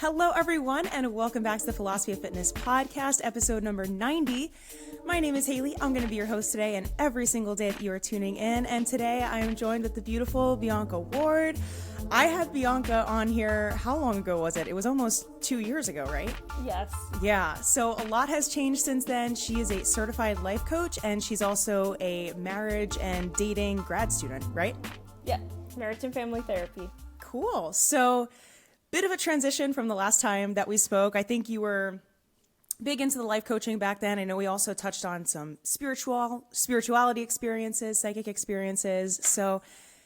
Hello, everyone, and welcome back to the Philosophy of Fitness podcast, episode number 90. My name is Haley. I'm going to be your host today and every single day that you are tuning in. And today I am joined with the beautiful Beaonca Ward. I had Beonca on here. How long ago was it? It was almost 2 years ago, right? Yes. Yeah. So a lot has changed since then. She is a certified life coach, and she's also a marriage and dating grad student, right? Yeah. Marriage and family therapy. Cool. So bit of a transition from the last time that we spoke. I think you were big into the life coaching back then. I know we also touched on some spirituality experiences, psychic experiences. So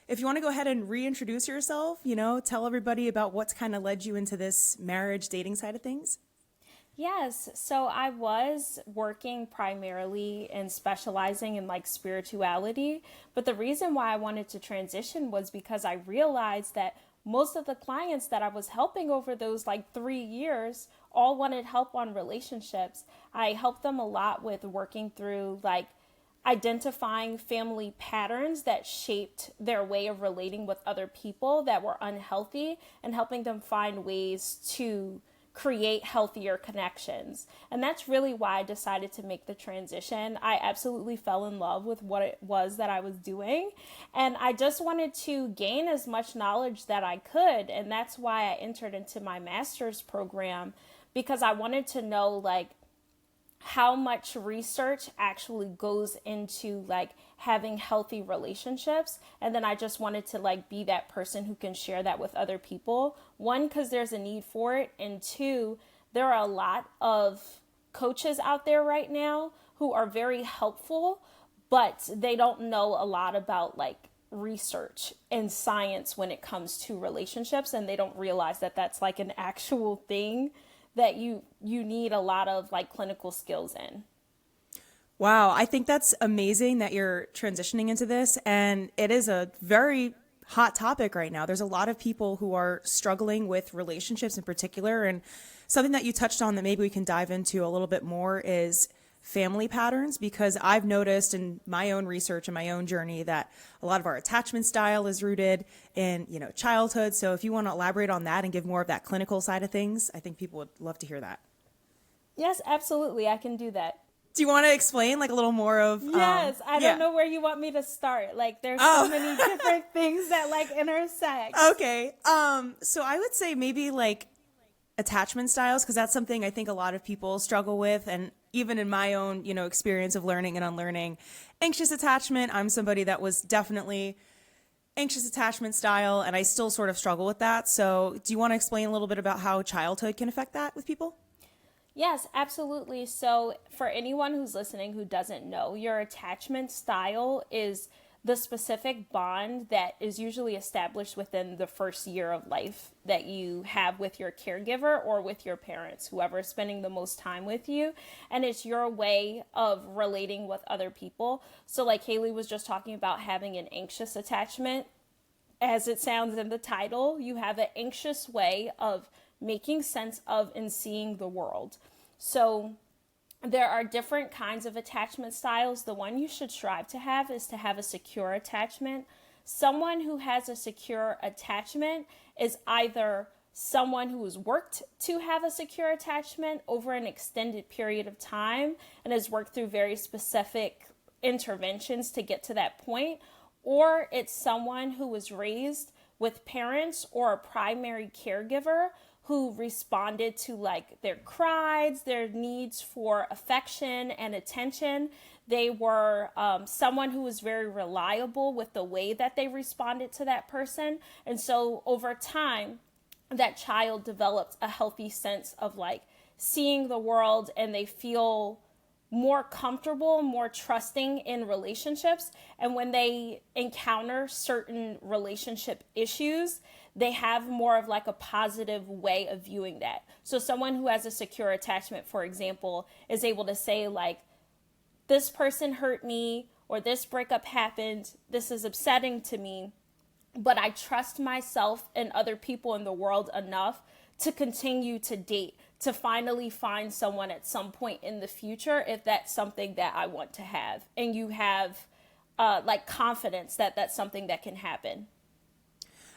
if you want to go ahead and reintroduce yourself, tell everybody about what's kind of led you into this marriage dating side of things. Yes. So I was working primarily and specializing in spirituality. But the reason why I wanted to transition was because I realized that most of the clients that I was helping over those 3 years all wanted help on relationships. I helped them a lot with working through identifying family patterns that shaped their way of relating with other people that were unhealthy and helping them find ways to create healthier connections. And that's really why I decided to make the transition. I absolutely fell in love with what it was that I was doing. And I just wanted to gain as much knowledge that I could. And that's why I entered into my master's program, because I wanted to know how much research actually goes into having healthy relationships. And then I just wanted to be that person who can share that with other people. One, because there's a need for it. And two, there are a lot of coaches out there right now who are very helpful, but they don't know a lot about research and science when it comes to relationships. And they don't realize that that's an actual thing that you need a lot of clinical skills in. Wow, I think that's amazing that you're transitioning into this, and it is a very hot topic right now. There's a lot of people who are struggling with relationships in particular, and something that you touched on that maybe we can dive into a little bit more is family patterns, because I've noticed in my own research and my own journey that a lot of our attachment style is rooted in, childhood. So if you want to elaborate on that and give more of that clinical side of things, I think people would love to hear that. Yes, absolutely. I can do that. Do you want to explain a little more of? Yes, I don't know where you want me to start. There's so many different things that intersect. Okay. So I would say maybe attachment styles, because that's something I think a lot of people struggle with. And even in my own, experience of learning and unlearning anxious attachment, I'm somebody that was definitely anxious attachment style, and I still sort of struggle with that. So do you want to explain a little bit about how childhood can affect that with people? Yes, absolutely. So for anyone who's listening who doesn't know, your attachment style is the specific bond that is usually established within the first year of life that you have with your caregiver or with your parents, whoever is spending the most time with you. And it's your way of relating with other people. So Haley was just talking about having an anxious attachment. As it sounds in the title, you have an anxious way of making sense of and seeing the world. So there are different kinds of attachment styles. The one you should strive to have is to have a secure attachment. Someone who has a secure attachment is either someone who has worked to have a secure attachment over an extended period of time and has worked through very specific interventions to get to that point, or it's someone who was raised with parents or a primary caregiver who responded to their cries, their needs for affection and attention. They were someone who was very reliable with the way that they responded to that person. And so over time, that child developed a healthy sense of seeing the world, and they feel more comfortable, more trusting in relationships. And when they encounter certain relationship issues, they have more of a positive way of viewing that. So someone who has a secure attachment, for example, is able to say this person hurt me, or this breakup happened, this is upsetting to me, but I trust myself and other people in the world enough to continue to date, to finally find someone at some point in the future if that's something that I want to have. And you have confidence that that's something that can happen.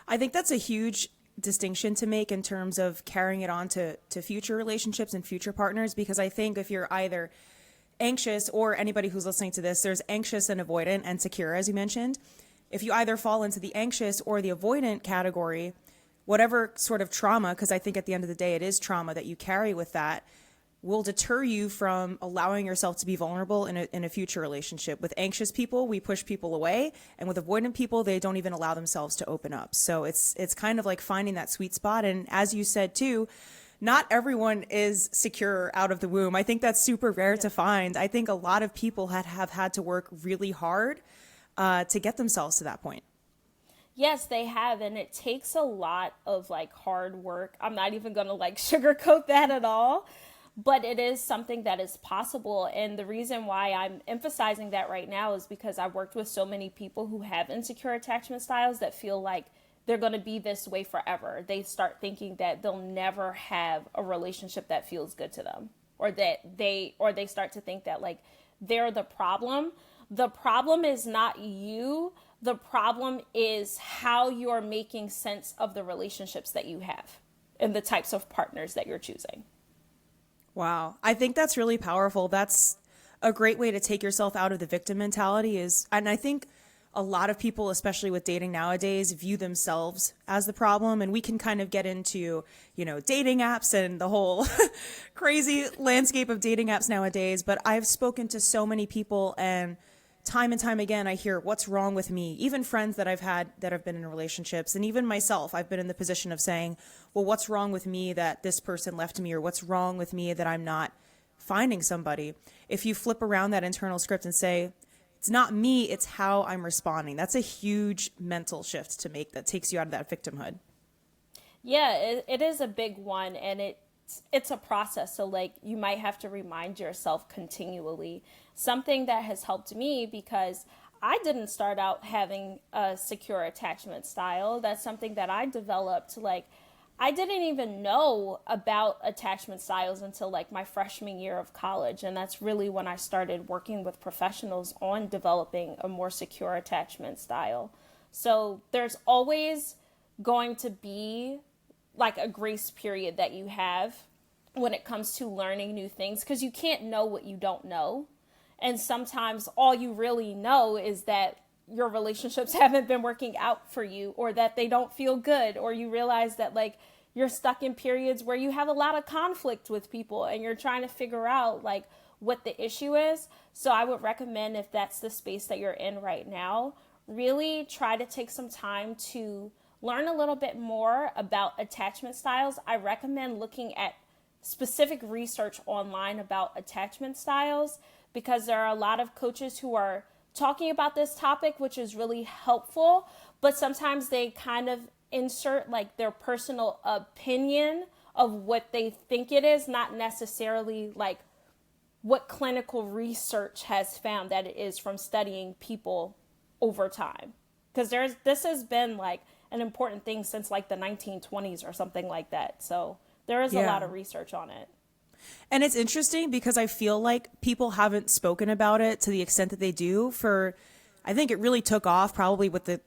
I think that's a huge distinction to make in terms of carrying it on to future relationships and future partners, because I think if you're either anxious, or anybody who's listening to this, there's anxious and avoidant and secure, as you mentioned. If you either fall into the anxious or the avoidant category, whatever sort of trauma, because I think at the end of the day, it is trauma that you carry with that, will deter you from allowing yourself to be vulnerable in a future relationship. With anxious people, we push people away, and with avoidant people, they don't even allow themselves to open up. So it's kind of like finding that sweet spot. And as you said too, not everyone is secure out of the womb. I think that's super rare to find. I think a lot of people have had to work really hard to get themselves to that point. Yes, they have, and it takes a lot of like hard work. I'm not even going to like sugarcoat that at all, but it is something that is possible. And the reason why I'm emphasizing that right now is because I've worked with so many people who have insecure attachment styles that feel like they're going to be this way forever. They start thinking that they'll never have a relationship that feels good to them, or they start to think that like they're the problem. The problem is not you. The problem is how you're making sense of the relationships that you have and the types of partners that you're choosing. Wow. I think that's really powerful. That's a great way to take yourself out of the victim mentality and I think a lot of people, especially with dating nowadays, view themselves as the problem. And we can kind of get into, dating apps and the whole crazy landscape of dating apps nowadays. But I've spoken to so many people, and time again, I hear what's wrong with me. Even friends that I've had that have been in relationships, and even myself, I've been in the position of saying, well, what's wrong with me that this person left me, or what's wrong with me that I'm not finding somebody? If you flip around that internal script and say, it's not me, it's how I'm responding. That's a huge mental shift to make that takes you out of that victimhood. Yeah, it is a big one, and it's a process. So like you might have to remind yourself continually. Something that has helped me, because I didn't start out having a secure attachment style. That's something that I developed. Like I didn't even know about attachment styles until like my freshman year of college. And that's really when I started working with professionals on developing a more secure attachment style. So there's always going to be like a grace period that you have when it comes to learning new things, because you can't know what you don't know. And sometimes all you really know is that your relationships haven't been working out for you, or that they don't feel good, or you realize that like you're stuck in periods where you have a lot of conflict with people and you're trying to figure out like what the issue is. So I would recommend, if that's the space that you're in right now, really try to take some time to learn a little bit more about attachment styles. I recommend looking at specific research online about attachment styles, because there are a lot of coaches who are talking about this topic, which is really helpful, but sometimes they kind of insert like their personal opinion of what they think it is, not necessarily like what clinical research has found that it is from studying people over time. Because this has been like an important thing since like the 1920s or something like that. So there is a lot of research on it. And it's interesting because I feel like people haven't spoken about it to the extent that they do. I think it really took off probably with the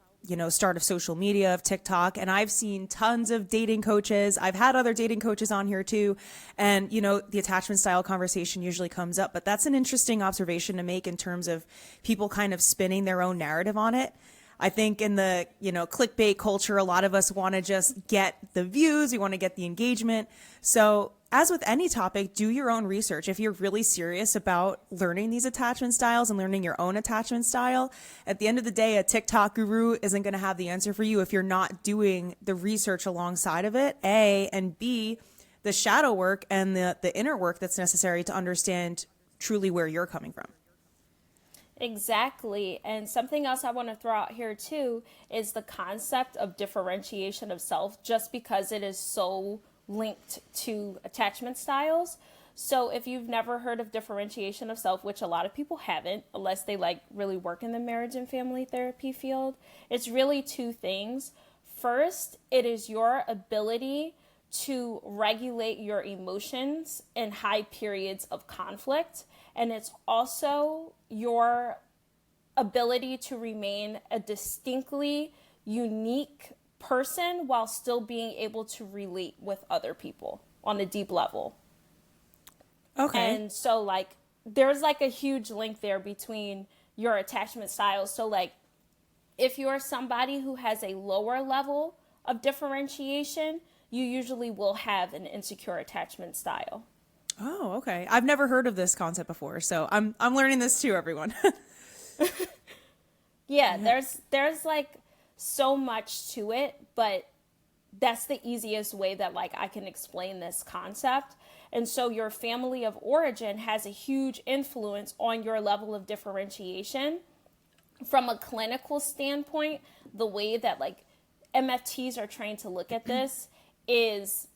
start of social media, of TikTok. And I've seen tons of dating coaches. I've had other dating coaches on here too. And, the attachment style conversation usually comes up, but that's an interesting observation to make in terms of people kind of spinning their own narrative on it. I think in the, clickbait culture, a lot of us want to just get the views. We want to get the engagement. So as with any topic, do your own research. If you're really serious about learning these attachment styles and learning your own attachment style, at the end of the day, a TikTok guru isn't going to have the answer for you if you're not doing the research alongside of it, A, and B, the shadow work and the inner work that's necessary to understand truly where you're coming from. Exactly. And something else I want to throw out here too is the concept of differentiation of self, just because it is so linked to attachment styles. So if you've never heard of differentiation of self, which a lot of people haven't, unless they like really work in the marriage and family therapy field, it's really two things. First, it is your ability to regulate your emotions in high periods of conflict. And it's also your ability to remain a distinctly unique person while still being able to relate with other people on a deep level. Okay. And so like there's like a huge link there between your attachment styles. So like if you're somebody who has a lower level of differentiation, you usually will have an insecure attachment style. Oh, okay. I've never heard of this concept before, so I'm learning this too, everyone. Yeah, there's like so much to it, but that's the easiest way that like I can explain this concept. And so your family of origin has a huge influence on your level of differentiation. From a clinical standpoint, the way that like MFTs are trained to look at this is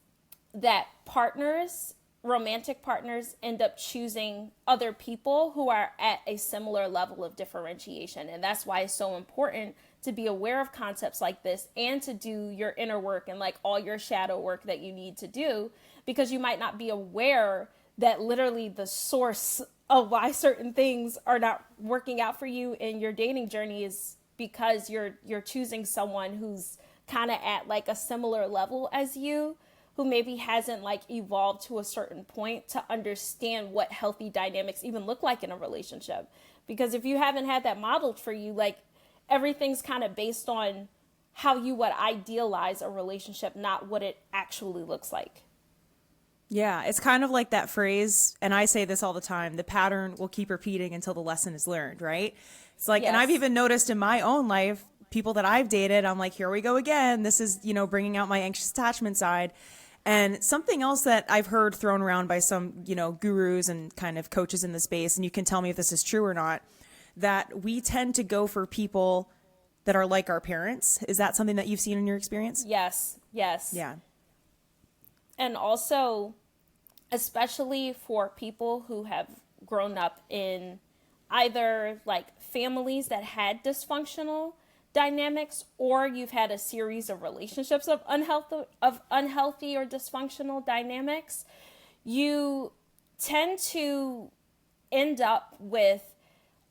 that partners, romantic partners, end up choosing other people who are at a similar level of differentiation. And that's why it's so important to be aware of concepts like this and to do your inner work and like all your shadow work that you need to do, because you might not be aware that literally the source of why certain things are not working out for you in your dating journey is because you're choosing someone who's kind of at like a similar level as you, who maybe hasn't like evolved to a certain point to understand what healthy dynamics even look like in a relationship. Because if you haven't had that modeled for you, like everything's kind of based on how you would idealize a relationship, not what it actually looks like. Yeah, it's kind of like that phrase, and I say this all the time, the pattern will keep repeating until the lesson is learned, right? It's like, and I've Yes. even noticed in my own life, people that I've dated, I'm like, here we go again. This is, bringing out my anxious attachment side. And something else that I've heard thrown around by some, gurus and kind of coaches in the space, and you can tell me if this is true or not, that we tend to go for people that are like our parents. Is that something that you've seen in your experience? Yes. Yes. Yeah. And also, especially for people who have grown up in either like families that had dysfunctional dynamics, or you've had a series of relationships of unhealthy or dysfunctional dynamics, you tend to end up with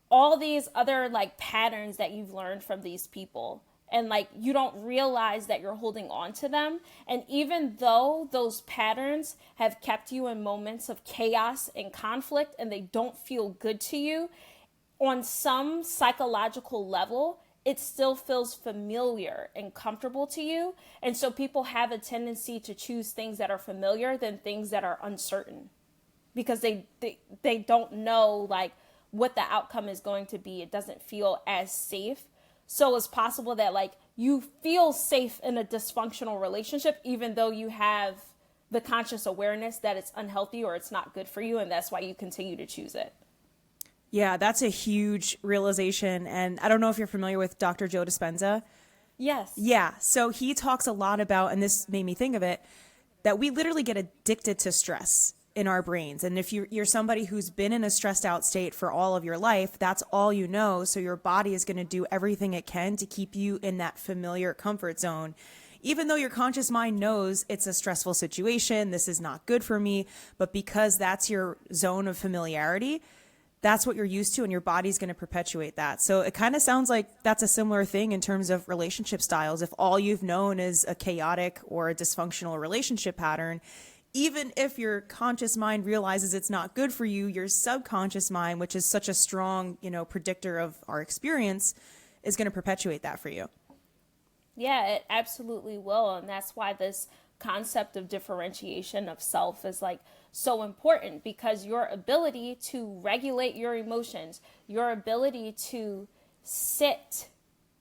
all these other like patterns that you've learned from these people, and like you don't realize that you're holding on to them. And even though those patterns have kept you in moments of chaos and conflict and they don't feel good to you, on some psychological level it still feels familiar and comfortable to you. And so people have a tendency to choose things that are familiar than things that are uncertain, because they don't know like what the outcome is going to be. It doesn't feel as safe. So it's possible that like you feel safe in a dysfunctional relationship, even though you have the conscious awareness that it's unhealthy or it's not good for you. And that's why you continue to choose it. Yeah, that's a huge realization. And I don't know if you're familiar with Dr. Joe Dispenza. Yes. Yeah, so he talks a lot about, and this made me think of it, that we literally get addicted to stress in our brains. And if you're somebody who's been in a stressed out state for all of your life, that's all you know. So your body is going to do everything it can to keep you in that familiar comfort zone. Even though your conscious mind knows it's a stressful situation, this is not good for me, but because that's your zone of familiarity, that's what you're used to, and your body's going to perpetuate that. So it kind of sounds like that's a similar thing in terms of relationship styles. If all you've known is a chaotic or a dysfunctional relationship pattern, even if your conscious mind realizes it's not good for you, your subconscious mind, which is such a strong, predictor of our experience, is going to perpetuate that for you. Yeah, it absolutely will. And that's why this concept of differentiation of self is like so important, because your ability to regulate your emotions, your ability to sit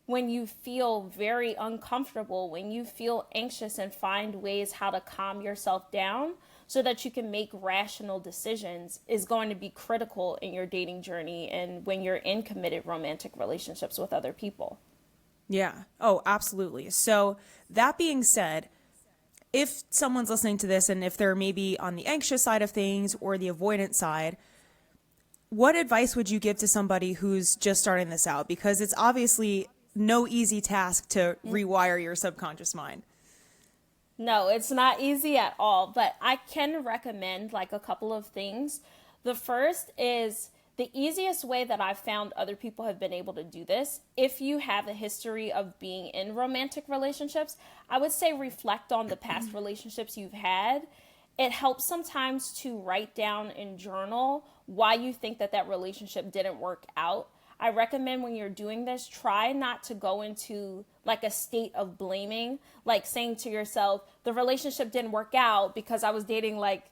when you feel very uncomfortable, when you feel anxious, and find ways how to calm yourself down so that you can make rational decisions is going to be critical in your dating journey and when you're in committed romantic relationships with other people. Yeah. Oh, absolutely. So that being said, if someone's listening to this and if they're maybe on the anxious side of things or the avoidant side, what advice would you give to somebody who's just starting this out? Because it's obviously no easy task to rewire your subconscious mind. No, it's not easy at all, but I can recommend like a couple of things. The first is The easiest way that I've found other people have been able to do this, if you have a history of being in romantic relationships, I would say reflect on the past relationships you've had. It helps sometimes to write down and journal why you think that that relationship didn't work out. I recommend when you're doing this, try not to go into like a state of blaming, like saying to yourself, the relationship didn't work out because I was dating like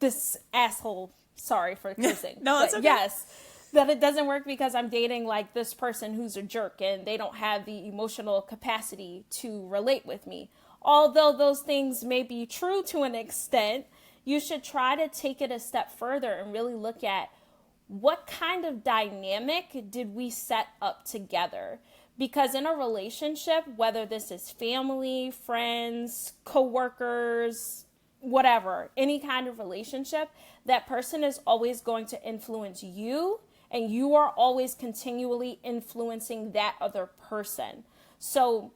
this asshole. Sorry for cursing. No, it's but okay. yes, that it doesn't work because I'm dating like this person who's a jerk and they don't have the emotional capacity to relate with me. Although those things may be true to an extent, you should try to take it a step further and really look at what kind of dynamic did we set up together? Because in a relationship, whether this is family, friends, coworkers, whatever, any kind of relationship, that person is always going to influence you, and you are always continually influencing that other person. So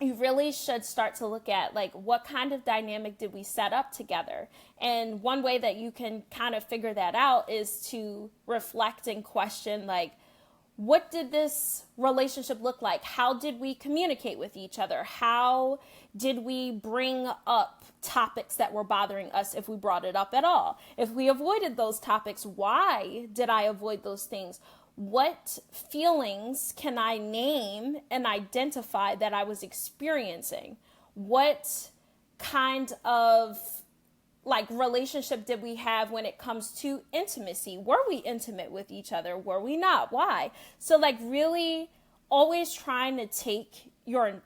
you really should start to look at like what kind of dynamic did we set up together. And one way that you can kind of figure that out is to reflect and question like, what did this relationship look like? How did we communicate with each other? How did we bring up topics that were bothering us, if we brought it up at all? If we avoided those topics, why did I avoid those things? What feelings can I name and identify that I was experiencing? What kind of like relationship did we have when it comes to intimacy? Were we intimate with each other? Were we not? Why? So like really always trying to take your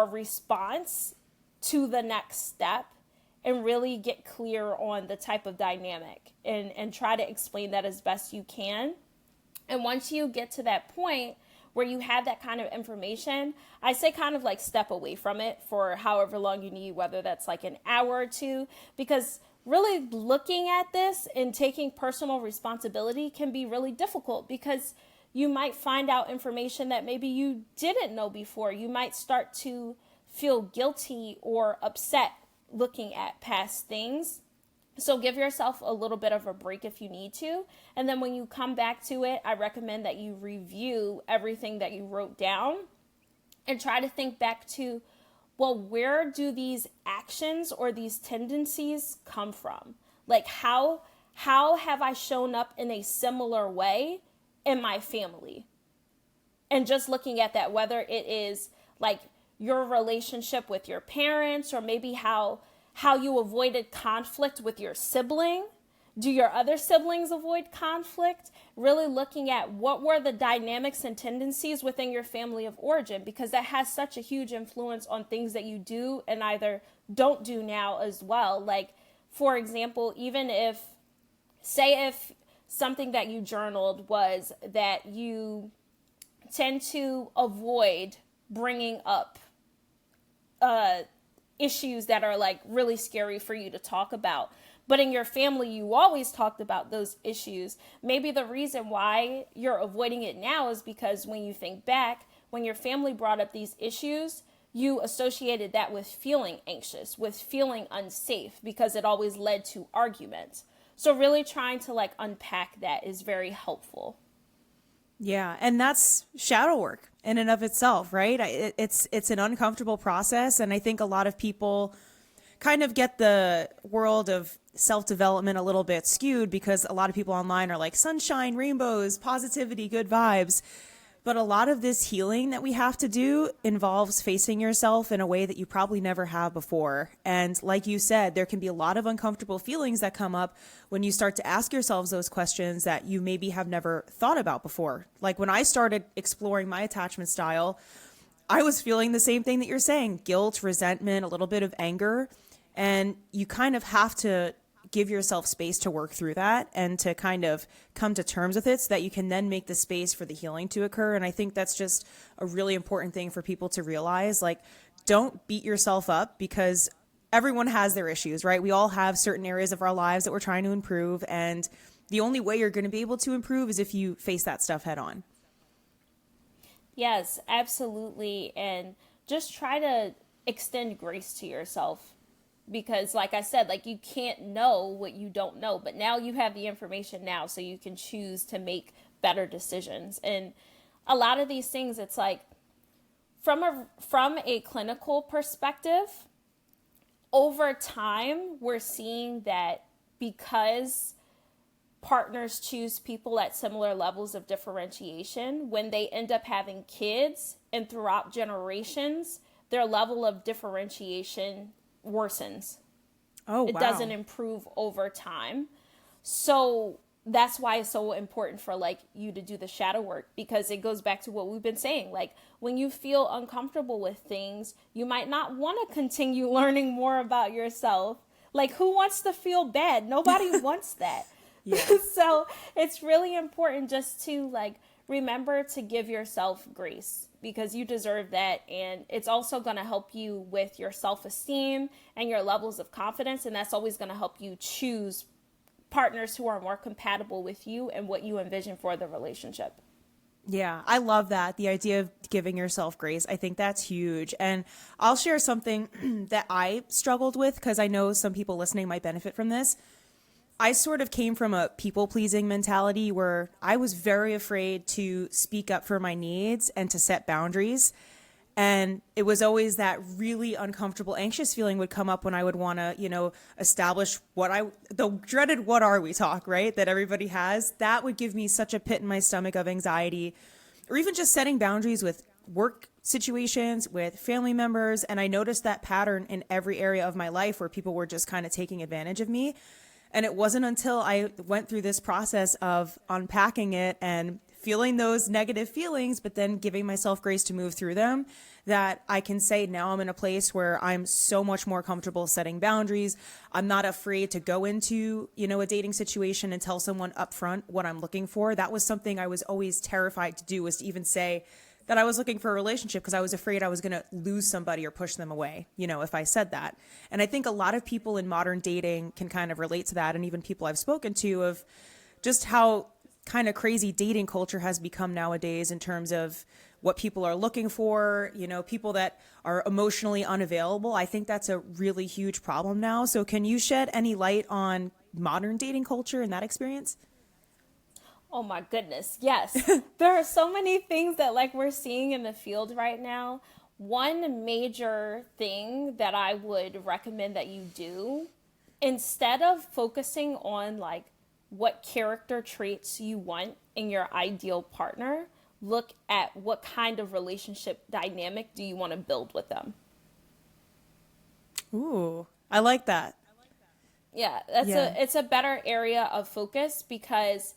response to the next step and really get clear on the type of dynamic and try to explain that as best you can. And once you get to that point where you have that kind of information, I say kind of like step away from it for however long you need, whether that's like an hour or two, because really looking at this and taking personal responsibility can be really difficult because you might find out information that maybe you didn't know before. You might start to feel guilty or upset looking at past things. So give yourself a little bit of a break if you need to. And then when you come back to it, I recommend that you review everything that you wrote down and try to think back to, well, where do these actions or these tendencies come from? Like how have I shown up in a similar way in my family? And just looking at that, whether it is like your relationship with your parents or maybe how you avoided conflict with your sibling. Do your other siblings avoid conflict? Really looking at what were the dynamics and tendencies within your family of origin, because that has such a huge influence on things that you do and either don't do now as well. Like, for example, even if something that you journaled was that you tend to avoid bringing up issues that are like really scary for you to talk about. But in your family, you always talked about those issues. Maybe the reason why you're avoiding it now is because when you think back, when your family brought up these issues, you associated that with feeling anxious, with feeling unsafe, because it always led to arguments. So really trying to like unpack that is very helpful. Yeah, and that's shadow work in and of itself, right? It's an uncomfortable process, and I think a lot of people kind of get the world of self-development a little bit skewed because a lot of people online are like sunshine, rainbows, positivity, good vibes. But a lot of this healing that we have to do involves facing yourself in a way that you probably never have before. And like you said, there can be a lot of uncomfortable feelings that come up when you start to ask yourselves those questions that you maybe have never thought about before. Like when I started exploring my attachment style, I was feeling the same thing that you're saying, guilt, resentment, a little bit of anger. And you kind of have to give yourself space to work through that and to kind of come to terms with it so that you can then make the space for the healing to occur. And I think that's just a really important thing for people to realize. Like, don't beat yourself up because everyone has their issues, right? We all have certain areas of our lives that we're trying to improve. And the only way you're going to be able to improve is if you face that stuff head on. Yes, absolutely. And just try to extend grace to yourself because like I said, like you can't know what you don't know, but now you have the information now, so you can choose to make better decisions. And a lot of these things, it's like from a clinical perspective, over time we're seeing that because partners choose people at similar levels of differentiation, when they end up having kids and throughout generations, their level of differentiation worsens. Oh, It wow. doesn't improve over time. So that's why it's so important for like you to do the shadow work, because it goes back to what we've been saying. Like when you feel uncomfortable with things, you might not want to continue learning more about yourself. Like who wants to feel bad? Nobody wants that. Yeah. So it's really important just to like remember to give yourself grace, because you deserve that. And it's also going to help you with your self-esteem and your levels of confidence. And that's always going to help you choose partners who are more compatible with you and what you envision for the relationship. Yeah, I love that. The idea of giving yourself grace. I think that's huge. And I'll share something that I struggled with because I know some people listening might benefit from this. I sort of came from a people pleasing mentality where I was very afraid to speak up for my needs and to set boundaries. And it was always that really uncomfortable, anxious feeling would come up when I would want to, establish the dreaded what are we talk, right? That everybody has. That would give me such a pit in my stomach of anxiety, or even just setting boundaries with work situations, with family members. And I noticed that pattern in every area of my life where people were just kind of taking advantage of me. And it wasn't until I went through this process of unpacking it and feeling those negative feelings, but then giving myself grace to move through them, that I can say now I'm in a place where I'm so much more comfortable setting boundaries. I'm not afraid to go into, a dating situation and tell someone upfront what I'm looking for. That was something I was always terrified to do, was to even say that I was looking for a relationship, because I was afraid I was going to lose somebody or push them away, if I said that. And I think a lot of people in modern dating can kind of relate to that. And even people I've spoken to, of just how kind of crazy dating culture has become nowadays in terms of what people are looking for, people that are emotionally unavailable. I think that's a really huge problem now. So can you shed any light on modern dating culture and that experience? Oh my goodness. Yes. There are so many things that like we're seeing in the field right now. One major thing that I would recommend that you do, instead of focusing on like what character traits you want in your ideal partner, look at what kind of relationship dynamic do you want to build with them. Ooh, I like that. Yeah, Yeah. it's a better area of focus, because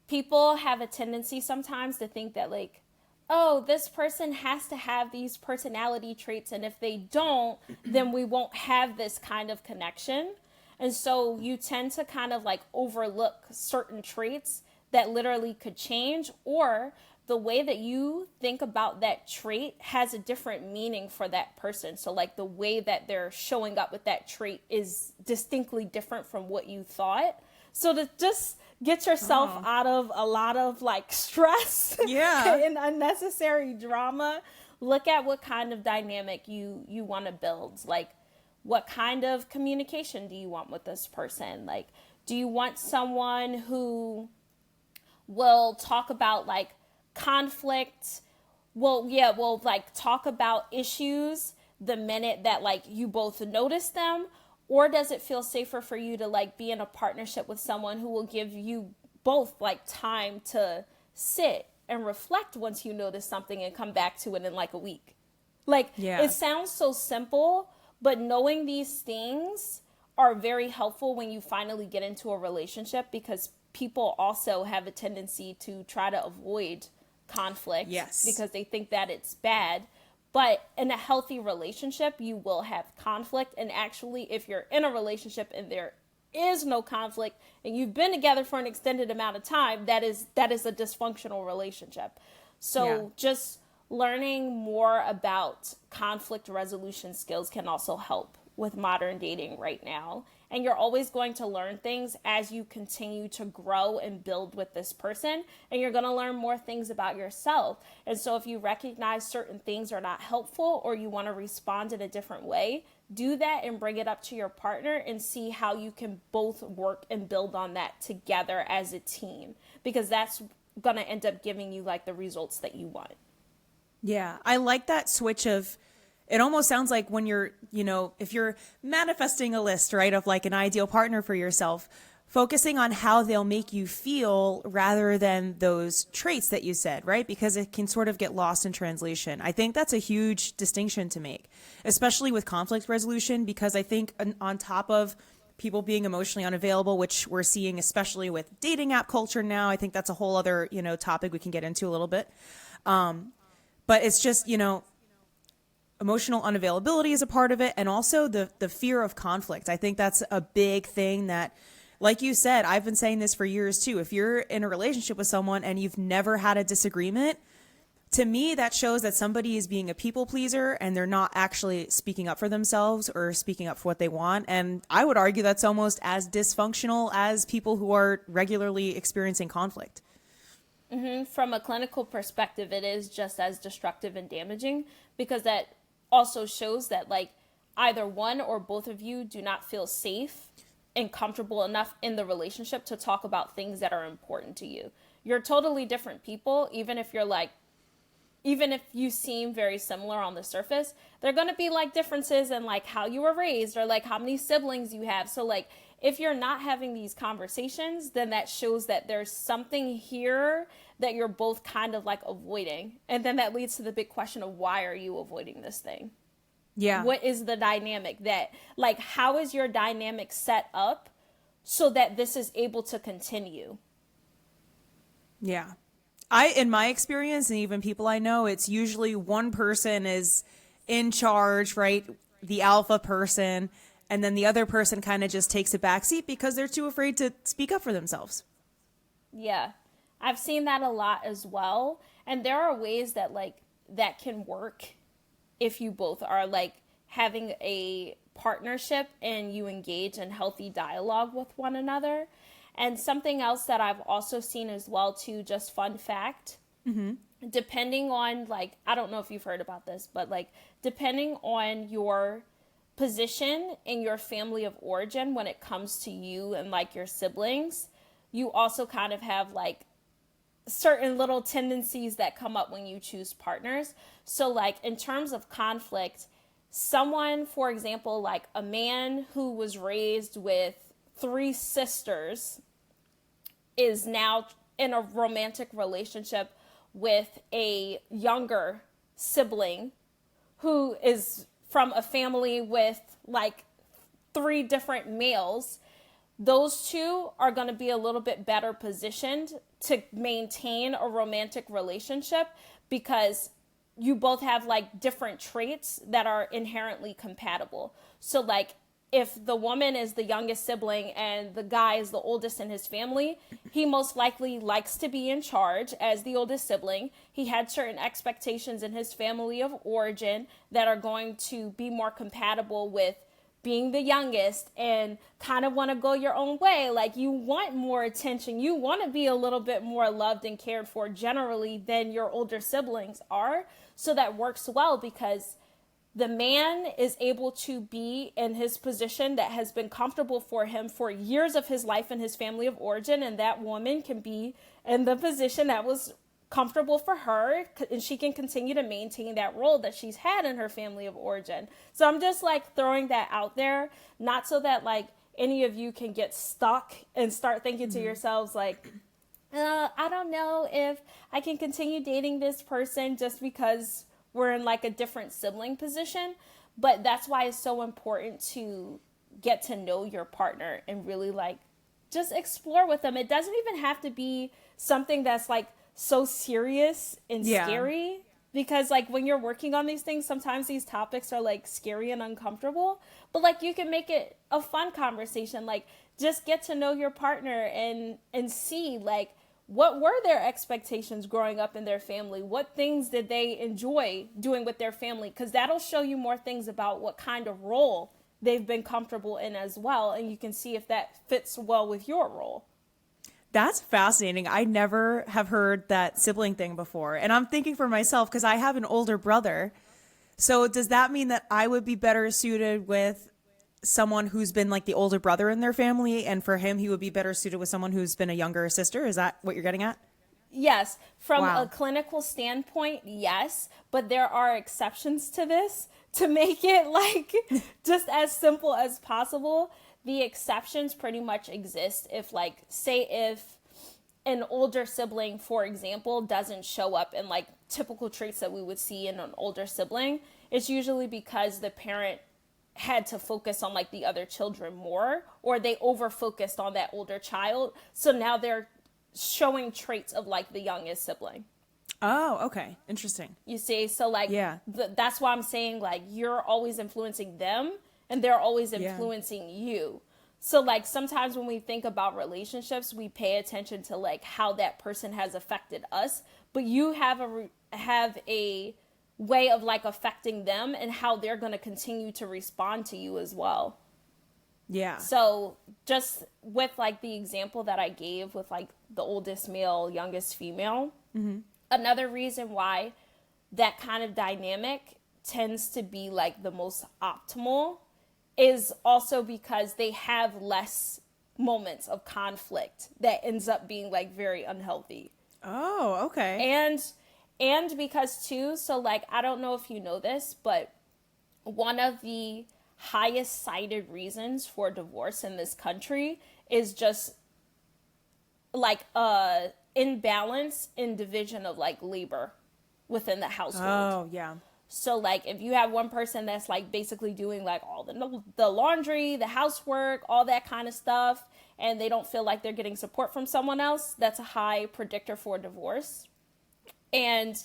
people have a tendency sometimes to think that like, oh, this person has to have these personality traits, and if they don't, then we won't have this kind of connection. And so you tend to kind of like overlook certain traits that literally could change, or the way that you think about that trait has a different meaning for that person. So like the way that they're showing up with that trait is distinctly different from what you thought. So to just get yourself Oh, out of a lot of like stress yeah. and unnecessary drama, look at what kind of dynamic you want to build. Like what kind of communication do you want with this person? Like, do you want someone who will talk about like conflict? Well, yeah, well, like talk about issues the minute that like you both notice them, or does it feel safer for you to like be in a partnership with someone who will give you both like time to sit and reflect once you notice something and come back to it in like a week? Like it Yeah. sounds so simple, but knowing these things are very helpful when you finally get into a relationship, because people also have a tendency to try to avoid conflict Yes. because they think that it's bad. But in a healthy relationship, you will have conflict. And actually, if you're in a relationship and there is no conflict and you've been together for an extended amount of time, that is a dysfunctional relationship. Yeah. So just learning more about conflict resolution skills can also help with modern dating right now. And you're always going to learn things as you continue to grow and build with this person. And you're going to learn more things about yourself. And so if you recognize certain things are not helpful or you want to respond in a different way, do that and bring it up to your partner and see how you can both work and build on that together as a team, because that's going to end up giving you like the results that you want. Yeah, I like that switch of, it almost sounds like when you're, if you're manifesting a list, right, of like an ideal partner for yourself, focusing on how they'll make you feel rather than those traits that you said, right? Because it can sort of get lost in translation. I think that's a huge distinction to make, especially with conflict resolution, because I think on top of people being emotionally unavailable, which we're seeing, especially with dating app culture now, I think that's a whole other, topic we can get into a little bit. But it's just, emotional unavailability is a part of it. And also the fear of conflict. I think that's a big thing that, like you said, I've been saying this for years too. If you're in a relationship with someone and you've never had a disagreement, to me, that shows that somebody is being a people pleaser and they're not actually speaking up for themselves or speaking up for what they want. And I would argue that's almost as dysfunctional as people who are regularly experiencing conflict. From a clinical perspective, it is just as destructive and damaging, because that also shows that like either one or both of you do not feel safe and comfortable enough in the relationship to talk about things that are important to you. You're totally different people, even if you seem very similar on the surface, there are going to be like differences in like how you were raised or like how many siblings you have. So like if you're not having these conversations, then that shows that there's something here that you're both kind of like avoiding. And then that leads to the big question of, why are you avoiding this thing? Yeah. What is the dynamic that, like, how is your dynamic set up so that this is able to continue? Yeah. In my experience, and even people I know, it's usually one person is in charge, right? The alpha person. And then the other person kind of just takes a backseat because they're too afraid to speak up for themselves. Yeah. I've seen that a lot as well. And there are ways that like that can work if you both are like having a partnership and you engage in healthy dialogue with one another. And something else that I've also seen as well too, just fun fact, depending on like, I don't know if you've heard about this, but like depending on your position in your family of origin when it comes to you and like your siblings, you also kind of have like certain little tendencies that come up when you choose partners. So like in terms of conflict, someone, for example, like a man who was raised with 3 sisters is now in a romantic relationship with a younger sibling who is from a family with like 3 different males. Those two are going to be a little bit better positioned to maintain a romantic relationship because you both have like different traits that are inherently compatible. So like if the woman is the youngest sibling and the guy is the oldest in his family, he most likely likes to be in charge as the oldest sibling. He had certain expectations in his family of origin that are going to be more compatible with being the youngest and kind of want to go your own way. Like you want more attention. You want to be a little bit more loved and cared for generally than your older siblings are. So that works well because the man is able to be in his position that has been comfortable for him for years of his life in his family of origin. And that woman can be in the position that was comfortable for her, and she can continue to maintain that role that she's had in her family of origin. So I'm just like throwing that out there, not so that like any of you can get stuck and start thinking to yourselves like, I don't know if I can continue dating this person just because we're in like a different sibling position. But that's why it's so important to get to know your partner and really like just explore with them. It doesn't even have to be something that's like so serious and scary, because like when you're working on these things, sometimes these topics are like scary and uncomfortable, but like you can make it a fun conversation. Like just get to know your partner and see like what were their expectations growing up in their family, what things did they enjoy doing with their family, because that'll show you more things about what kind of role they've been comfortable in as well, and you can see if that fits well with your role. That's fascinating. I never have heard that sibling thing before. And I'm thinking for myself, because I have an older brother. So does that mean that I would be better suited with someone who's been like the older brother in their family, and for him, he would be better suited with someone who's been a younger sister? Is that what you're getting at? Yes, from a Wow. clinical standpoint, yes, but there are exceptions to this to make it like just as simple as possible. The exceptions pretty much exist if, like, say if an older sibling, for example, doesn't show up in like typical traits that we would see in an older sibling, it's usually because the parent had to focus on like the other children more, or they over focused on that older child. So now they're showing traits of like the youngest sibling. Oh, okay. Interesting. You see, so like Yeah. that's why I'm saying like you're always influencing them and they're always Yeah. influencing you. So like sometimes when we think about relationships, we pay attention to like how that person has affected us, but you have have a way of like affecting them and how they're going to continue to respond to you as well. Yeah. So just with like the example that I gave with like the oldest male, youngest female, another reason why that kind of dynamic tends to be like the most optimal is also because they have less moments of conflict that ends up being like very unhealthy. Oh, okay. And because too, so like I don't know if you know this, but one of the highest cited reasons for divorce in this country is just like imbalance in division of like labor within the household. Oh, yeah. So like if you have one person that's like basically doing like all the laundry, the housework, all that kind of stuff, and they don't feel like they're getting support from someone else, that's a high predictor for divorce. And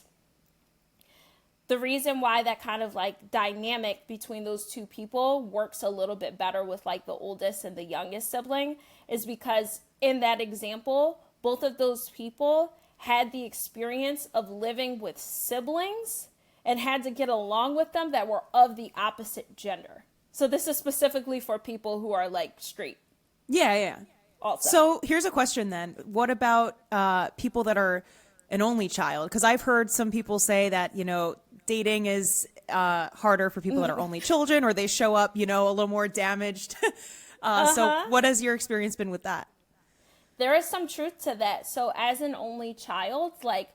the reason why that kind of like dynamic between those two people works a little bit better with like the oldest and the youngest sibling is because in that example, both of those people had the experience of living with siblings and had to get along with them that were of the opposite gender. So this is specifically for people who are like straight Yeah, yeah. also. So here's a question then. What about people that are an only child? Because I've heard some people say that, dating is harder for people that are only children, or they show up, a little more damaged. So what has your experience been with that? There is some truth to that. So as an only child, like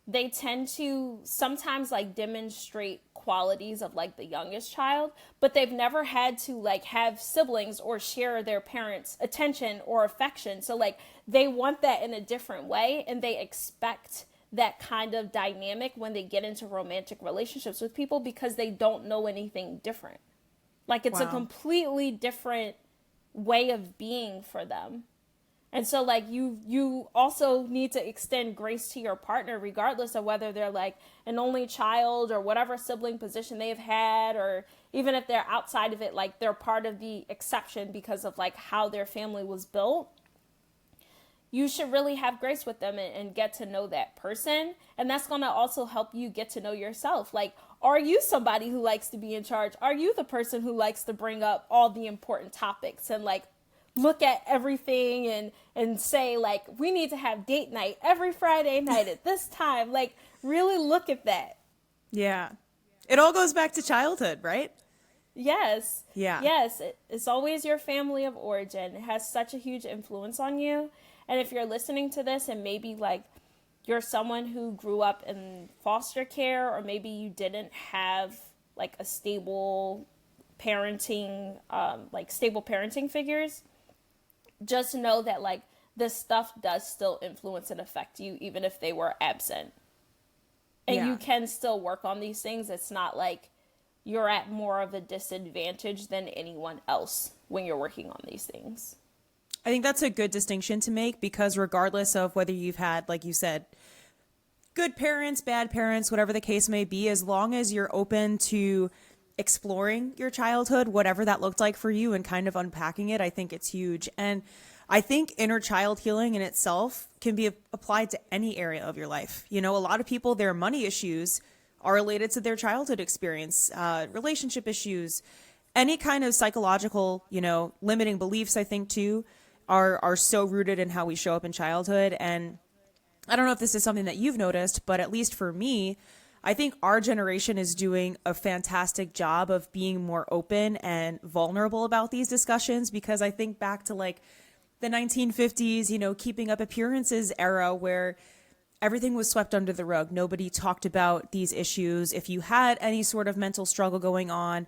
they tend to sometimes like demonstrate qualities of like the youngest child, but they've never had to like have siblings or share their parents' attention or affection. So like they want that in a different way, and they expect that kind of dynamic when they get into romantic relationships with people because they don't know anything different. Like it's a Wow. completely different way of being for them. And so like you also need to extend grace to your partner regardless of whether they're like an only child or whatever sibling position they've had, or even if they're outside of it, like they're part of the exception because of like how their family was built. You should really have grace with them and get to know that person. And that's going to also help you get to know yourself. Like, are you somebody who likes to be in charge? Are you the person who likes to bring up all the important topics and like look at everything and say like, we need to have date night every Friday night at this time? Like, really look at that. Yeah. It all goes back to childhood, right? Yes. Yeah. Yes. It's always your family of origin. It has such a huge influence on you. And if you're listening to this and maybe like you're someone who grew up in foster care, or maybe you didn't have like a stable parenting, stable parenting figures, just know that like this stuff does still influence and affect you even if they were absent. And Yeah. you can still work on these things. It's not like you're at more of a disadvantage than anyone else when you're working on these things. I think that's a good distinction to make, because regardless of whether you've had, like you said, good parents, bad parents, whatever the case may be, as long as you're open to exploring your childhood, whatever that looked like for you, and kind of unpacking it, I think it's huge. And I think inner child healing in itself can be applied to any area of your life. A lot of people, their money issues are related to their childhood experience, relationship issues, any kind of psychological, limiting beliefs, I think too, are so rooted in how we show up in childhood. And I don't know if this is something that you've noticed, but at least for me, I think our generation is doing a fantastic job of being more open and vulnerable about these discussions, because I think back to like the 1950s, keeping up appearances era where everything was swept under the rug. Nobody talked about these issues. If you had any sort of mental struggle going on,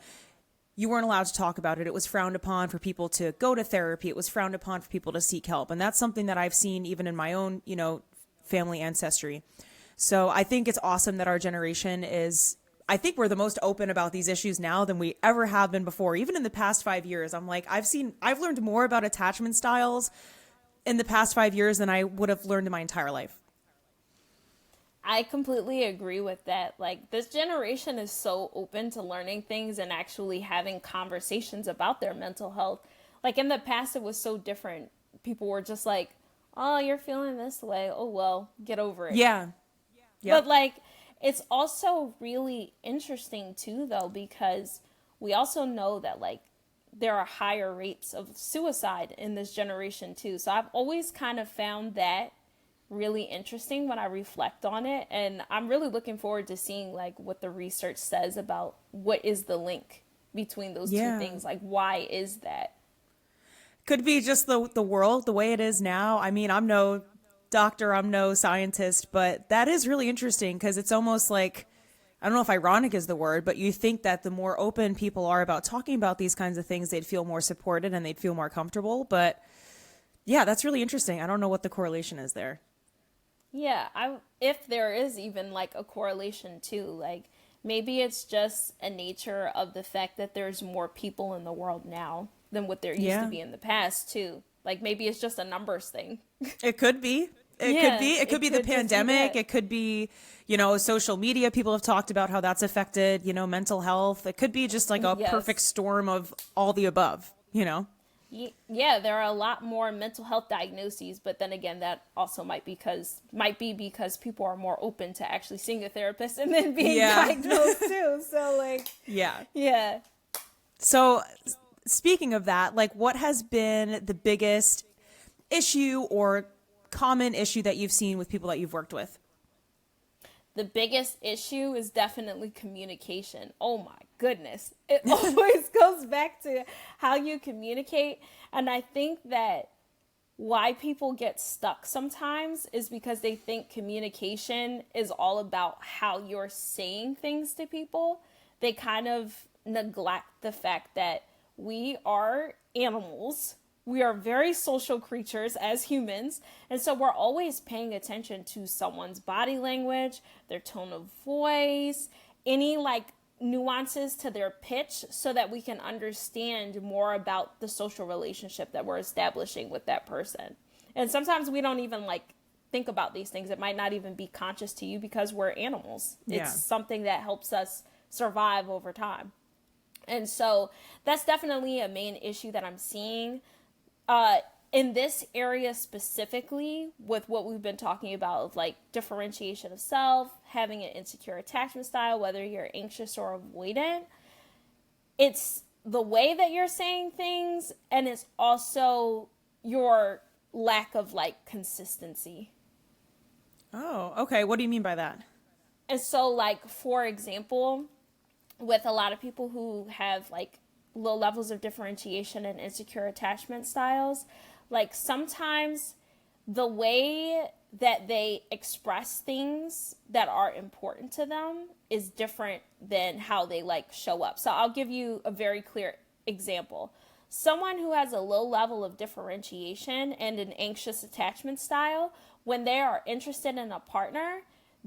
you weren't allowed to talk about it. It was frowned upon for people to go to therapy. It was frowned upon for people to seek help. And that's something that I've seen even in my own, family ancestry. So I think it's awesome that our generation is, I think we're the most open about these issues now than we ever have been before. Even in the past 5 years, I'm like, I've learned more about attachment styles in the past 5 years than I would have learned in my entire life. I completely agree with that. Like, this generation is so open to learning things and actually having conversations about their mental health. Like, in the past, it was so different. People were just like, oh, you're feeling this way. Oh, well, get over it. Yeah. Yep. But, like, it's also really interesting, too, though, because we also know that, like, there are higher rates of suicide in this generation, too. So I've always kind of found that really interesting when I reflect on it, and I'm really looking forward to seeing like what the research says about what is the link between those two things. Like, why is that? Could be just the world the way it is now. I mean, I'm no doctor, I'm no scientist, but that is really interesting, because it's almost like, I don't know if ironic is the word, but you think that the more open people are about talking about these kinds of things, they'd feel more supported and they'd feel more comfortable. But yeah, that's really interesting. I don't know what the correlation is there. Yeah, if there is even like a correlation too, like maybe it's just a nature of the fact that there's more people in the world now than what there used to be in the past too. Like maybe it's just a numbers thing. It could be. It could be the pandemic. It could be, social media. People have talked about how that's affected, mental health. It could be just like a perfect storm of all the above. Yeah, there are a lot more mental health diagnoses, but then again, that also might be because people are more open to actually seeing a therapist and then being diagnosed too. So like, yeah. So speaking of that, like, what has been the biggest issue or common issue that you've seen with people that you've worked with? The biggest issue is definitely communication. Oh my goodness. It always goes back to how you communicate. And I think that why people get stuck sometimes is because they think communication is all about how you're saying things to people. They kind of neglect the fact that we are animals. We are very social creatures as humans, and so we're always paying attention to someone's body language, their tone of voice, any like nuances to their pitch, so that we can understand more about the social relationship that we're establishing with that person. And sometimes we don't even like think about these things. It might not even be conscious to you because we're animals. It's something that helps us survive over time. And so that's definitely a main issue that I'm seeing. In this area specifically, with what we've been talking about, like differentiation of self, having an insecure attachment style, whether you're anxious or avoidant, it's the way that you're saying things, and it's also your lack of like consistency. Oh, okay. What do you mean by that? And so, like, for example, with a lot of people who have like low levels of differentiation and insecure attachment styles, like sometimes the way that they express things that are important to them is different than how they like show up. So I'll give you a very clear example. Someone who has a low level of differentiation and an anxious attachment style, when they are interested in a partner,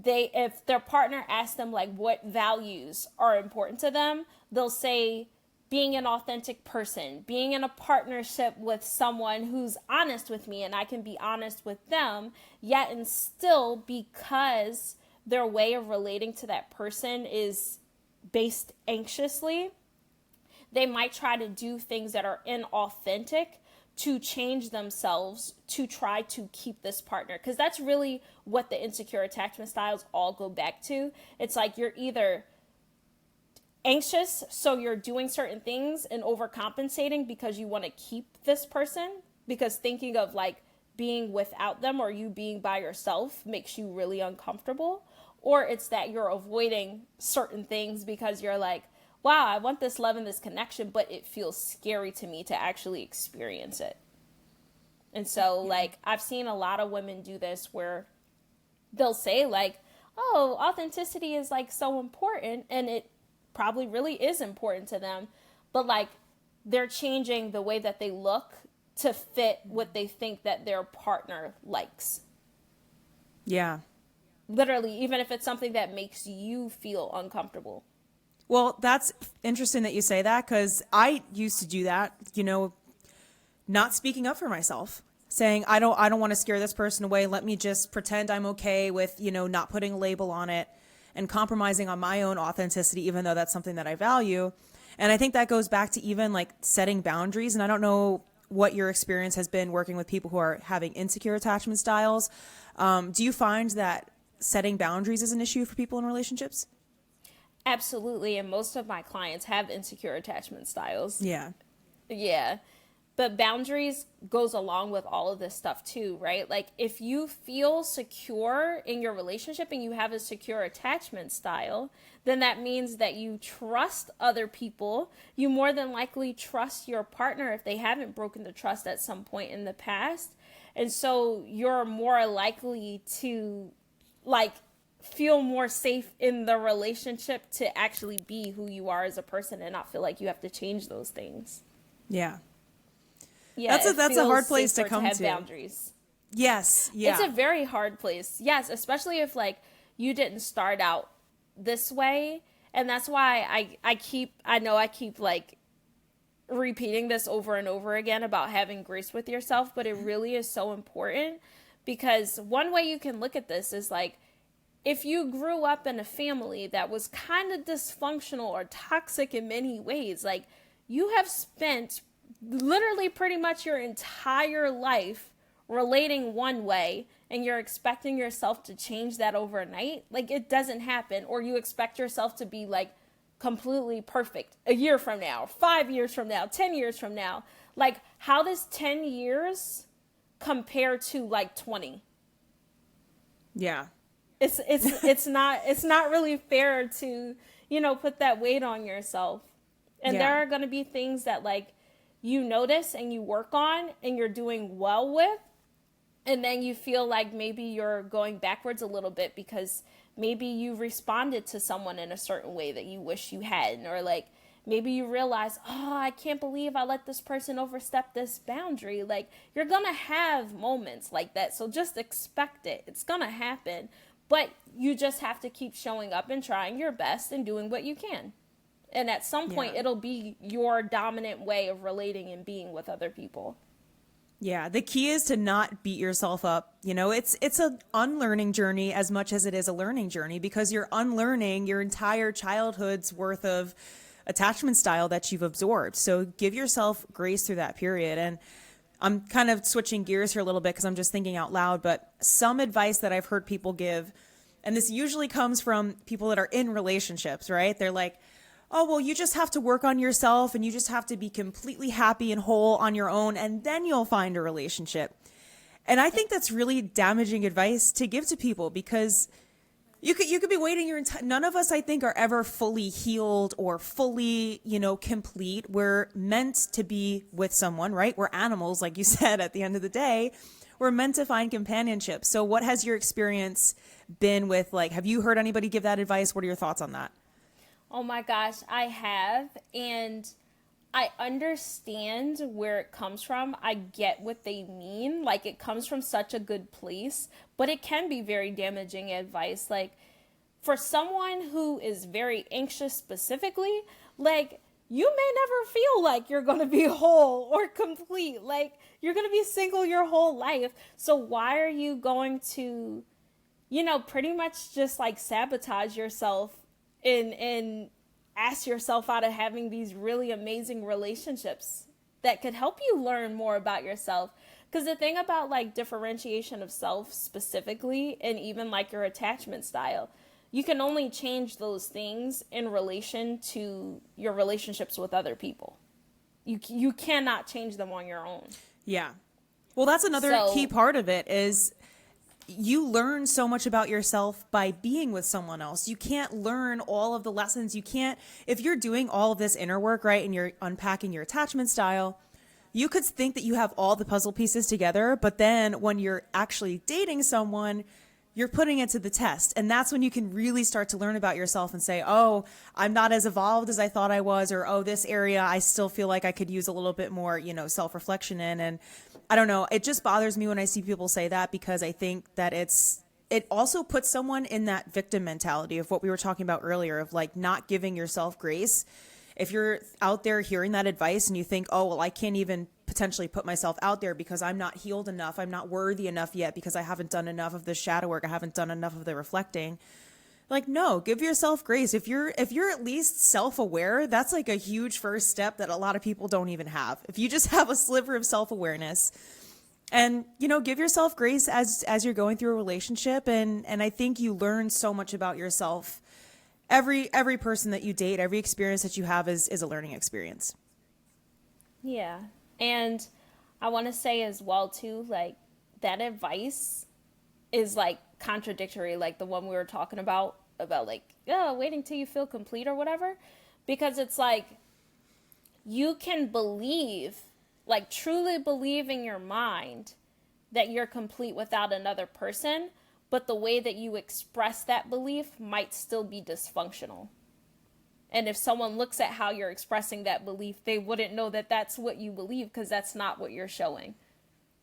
if their partner asks them like what values are important to them, they'll say being an authentic person, being in a partnership with someone who's honest with me and I can be honest with them, yet and still, because their way of relating to that person is based anxiously, they might try to do things that are inauthentic to change themselves to try to keep this partner. Because that's really what the insecure attachment styles all go back to. It's like you're either anxious, so you're doing certain things and overcompensating because you want to keep this person, because thinking of like being without them or you being by yourself makes you really uncomfortable, or it's that you're avoiding certain things because you're like, wow, I want this love and this connection, but it feels scary to me to actually experience it. And so, like, I've seen a lot of women do this where they'll say, like, oh, authenticity is, like, so important, and it probably really is important to them, but, like, they're changing the way that they look to fit what they think that their partner likes. Yeah. Literally, even if it's something that makes you feel uncomfortable. Well, that's interesting that you say that, because I used to do that, not speaking up for myself, saying, I don't want to scare this person away. Let me just pretend I'm okay with, not putting a label on it and compromising on my own authenticity, even though that's something that I value. And I think that goes back to even like setting boundaries. And I don't know what your experience has been working with people who are having insecure attachment styles. Do you find that setting boundaries is an issue for people in relationships? Absolutely. And most of my clients have insecure attachment styles. Yeah. Yeah. But boundaries goes along with all of this stuff too, right? Like if you feel secure in your relationship and you have a secure attachment style, then that means that you trust other people. You more than likely trust your partner if they haven't broken the trust at some point in the past. And so you're more likely to like feel more safe in the relationship to actually be who you are as a person and not feel like you have to change those things. Yeah. Yeah, that's a hard place to come have to. Boundaries. Yes. Yeah. It's a very hard place. Yes, especially if like you didn't start out this way, and that's why I keep like repeating this over and over again about having grace with yourself, but it really is so important because one way you can look at this is like if you grew up in a family that was kind of dysfunctional or toxic in many ways, like you have spent literally pretty much your entire life relating one way and you're expecting yourself to change that overnight, like it doesn't happen. Or you expect yourself to be like completely perfect a year from now, 5 years from now, 10 years from now. Like how does 10 years compare to like 20? Yeah. It's not really fair to, put that weight on yourself. And there are going to be things that like you notice and you work on and you're doing well with, and then you feel like maybe you're going backwards a little bit because maybe you responded to someone in a certain way that you wish you hadn't, or like maybe you realize, oh, I can't believe I let this person overstep this boundary. Like you're gonna have moments like that, so just expect it. It's gonna happen, but you just have to keep showing up and trying your best and doing what you can. And at some point, it'll be your dominant way of relating and being with other people. Yeah, the key is to not beat yourself up. It's an unlearning journey as much as it is a learning journey, because you're unlearning your entire childhood's worth of attachment style that you've absorbed. So give yourself grace through that period. And I'm kind of switching gears here a little bit because I'm just thinking out loud, but some advice that I've heard people give, and this usually comes from people that are in relationships, right? They're like, oh, well, you just have to work on yourself and you just have to be completely happy and whole on your own, and then you'll find a relationship. And I think that's really damaging advice to give to people, because you could be waiting your entire, none of us, I think, are ever fully healed or fully, complete. We're meant to be with someone, right? We're animals, like you said, at the end of the day. We're meant to find companionship. So what has your experience been with, like, have you heard anybody give that advice? What are your thoughts on that? Oh my gosh, I have, and I understand where it comes from. I get what they mean. Like, it comes from such a good place, but it can be very damaging advice. Like, for someone who is very anxious specifically, like, you may never feel like you're going to be whole or complete. Like, you're going to be single your whole life. So why are you going to, pretty much just like sabotage yourself and ask yourself out of having these really amazing relationships that could help you learn more about yourself? Because the thing about like differentiation of self specifically, and even like your attachment style, you can only change those things in relation to your relationships with other people. You cannot change them on your own. Yeah. Well, that's another key part of it is you learn so much about yourself by being with someone else. You can't learn all of the lessons. You can't, if you're doing all of this inner work, right, and you're unpacking your attachment style, you could think that you have all the puzzle pieces together, but then when you're actually dating someone, you're putting it to the test. And that's when you can really start to learn about yourself and say, oh, I'm not as evolved as I thought I was, or, oh, this area I still feel like I could use a little bit more, self-reflection in. And I don't know, it just bothers me when I see people say that, because I think that it also puts someone in that victim mentality of what we were talking about earlier, of like not giving yourself grace. If you're out there hearing that advice and you think, oh, well, I can't even potentially put myself out there because I'm not healed enough, I'm not worthy enough yet because I haven't done enough of the shadow work, I haven't done enough of the reflecting. Like, no, give yourself grace. If you're at least self-aware, that's like a huge first step that a lot of people don't even have. If you just have a sliver of self-awareness and, give yourself grace as you're going through a relationship. And I think you learn so much about yourself. Every person that you date, every experience that you have is a learning experience. Yeah. And I want to say as well, too, like that advice is like contradictory, like the one we were talking about like, oh, waiting till you feel complete or whatever. Because it's like you can believe, like truly believe in your mind that you're complete without another person, but the way that you express that belief might still be dysfunctional. And if someone looks at how you're expressing that belief, they wouldn't know that that's what you believe, because that's not what you're showing.